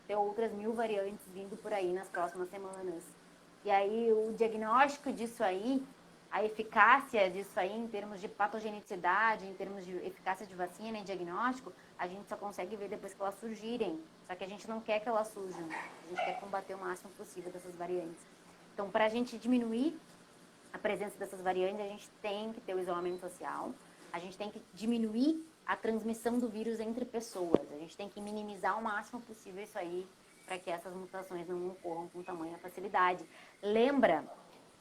ter outras 1000 variantes vindo por aí nas próximas semanas. E aí o diagnóstico disso aí, a eficácia disso aí em termos de patogenicidade, em termos de eficácia de vacina e diagnóstico, a gente só consegue ver depois que elas surgirem. Só que a gente não quer que elas surjam. A gente quer combater o máximo possível dessas variantes. Então, para a gente diminuir a presença dessas variantes, a gente tem que ter o isolamento social, a gente tem que diminuir a transmissão do vírus entre pessoas, a gente tem que minimizar ao máximo possível isso aí, para que essas mutações não ocorram com tamanha facilidade. Lembra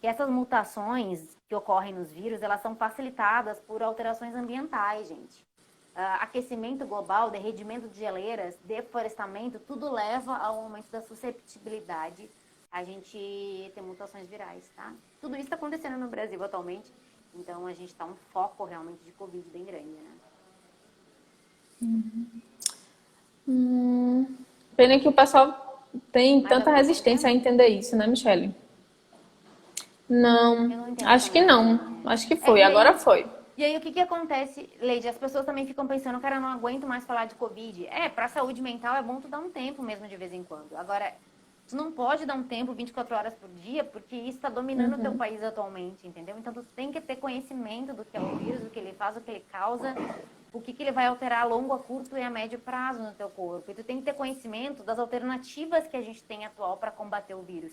que essas mutações que ocorrem nos vírus, elas são facilitadas por alterações ambientais, gente. Aquecimento global, derretimento de geleiras, deflorestamento, tudo leva ao aumento da susceptibilidade a gente ter mutações virais, tá? Tudo isso está acontecendo no Brasil atualmente, então a gente está um foco realmente de Covid bem grande, né? Pena que o pessoal tem tanta resistência a entender isso, né, Michele? Não, acho que não. Acho que foi, agora foi. E aí, o que acontece, Leide? As pessoas também ficam pensando, cara, eu não aguento mais falar de Covid. Pra saúde mental é bom tu dar um tempo mesmo de vez em quando. Agora, tu não pode dar um tempo 24 horas por dia, porque isso está dominando o teu país atualmente, entendeu? Então, tu tem que ter conhecimento do que é o vírus, do que ele faz, do que ele causa, o que ele vai alterar a longo, a curto e a médio prazo no teu corpo. E tu tem que ter conhecimento das alternativas que a gente tem atual para combater o vírus.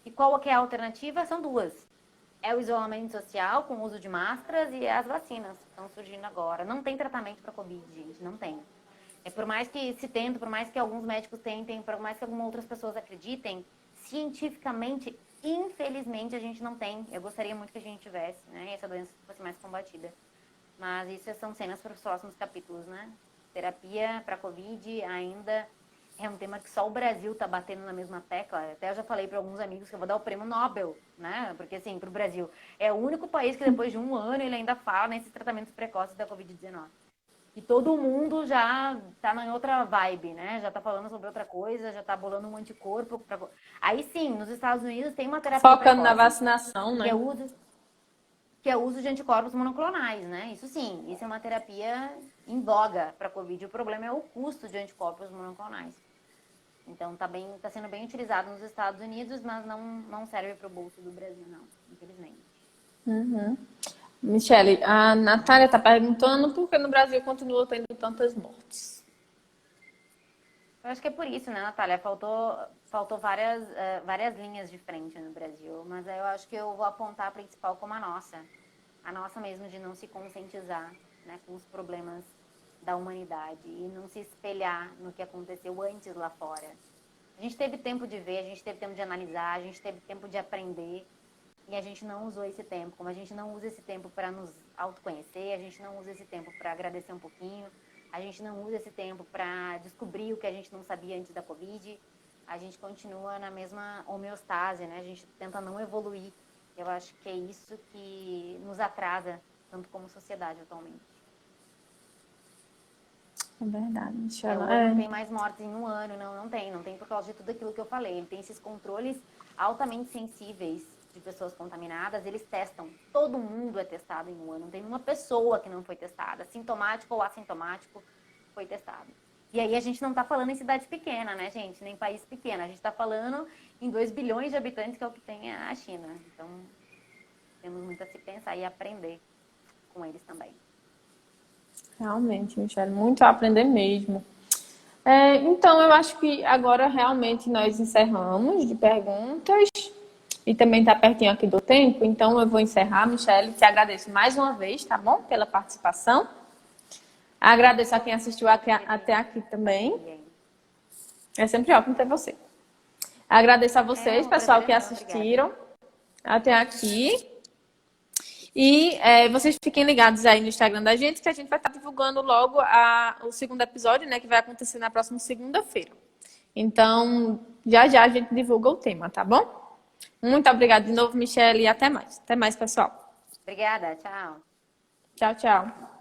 E qual que é a alternativa? São duas. É o isolamento social com o uso de máscaras e as vacinas que estão surgindo agora. Não tem tratamento para Covid, gente, não tem. Por mais que se tente, por mais que alguns médicos tentem, por mais que algumas outras pessoas acreditem, cientificamente, infelizmente, a gente não tem. Eu gostaria muito que a gente tivesse, né? E essa doença fosse mais combatida. Mas isso são cenas para os próximos capítulos, né? Terapia para Covid ainda é um tema que só o Brasil está batendo na mesma tecla. Até eu já falei para alguns amigos que eu vou dar o prêmio Nobel, né? Porque, assim, para o Brasil é o único país que depois de um ano ele ainda fala nesses tratamentos precoces da Covid-19. E todo mundo já tá em outra vibe, né? Já tá falando sobre outra coisa, já tá bolando um anticorpo. Aí sim, nos Estados Unidos tem uma terapia focando na vacinação, né? Que é o uso de anticorpos monoclonais, né? Isso sim, isso é uma terapia em voga para Covid. O problema é o custo de anticorpos monoclonais. Então tá sendo bem utilizado nos Estados Unidos, mas não serve para o bolso do Brasil, não, infelizmente. Michele, a Natália está perguntando por que no Brasil continua tendo tantas mortes. Eu acho que é por isso, né, Natália? Faltou várias linhas de frente no Brasil, mas eu acho que eu vou apontar a principal como a nossa mesmo de não se conscientizar, né, com os problemas da humanidade e não se espelhar no que aconteceu antes lá fora. A gente teve tempo de ver, a gente teve tempo de analisar, a gente teve tempo de aprender e a gente não usou esse tempo. Como a gente não usa esse tempo para nos autoconhecer, a gente não usa esse tempo para agradecer um pouquinho, a gente não usa esse tempo para descobrir o que a gente não sabia antes da Covid, a gente continua na mesma homeostase, né? A gente tenta não evoluir. Eu acho que é isso que nos atrasa, tanto como sociedade atualmente. É verdade, Michelle. Não tem mais mortes em um ano, não tem. Não tem por causa de tudo aquilo que eu falei. Ele tem esses controles altamente sensíveis de pessoas contaminadas, eles testam. Todo mundo é testado em um ano. Não tem uma pessoa que não foi testada, sintomático ou assintomático, foi testado. E aí a gente não está falando em cidade pequena, né, gente? Nem país pequeno. A gente está falando em 2 bilhões de habitantes, que é o que tem a China. Então, temos muito a se pensar e aprender com eles também. Realmente, Michelle, muito a aprender mesmo. Então, eu acho que agora realmente nós encerramos de perguntas e também está pertinho aqui do tempo, então eu vou encerrar, Michelle, te agradeço mais uma vez, tá bom? Pela participação. Agradeço a quem assistiu até aqui também. É sempre ótimo ter você. Agradeço a vocês, pessoal, que assistiram até aqui. E vocês fiquem ligados aí no Instagram da gente, que a gente vai estar divulgando logo o segundo episódio, né? Que vai acontecer na próxima segunda-feira. Então, já já a gente divulga o tema, tá bom? Muito obrigada de novo, Michelle, e até mais. Até mais, pessoal. Obrigada, tchau. Tchau, tchau.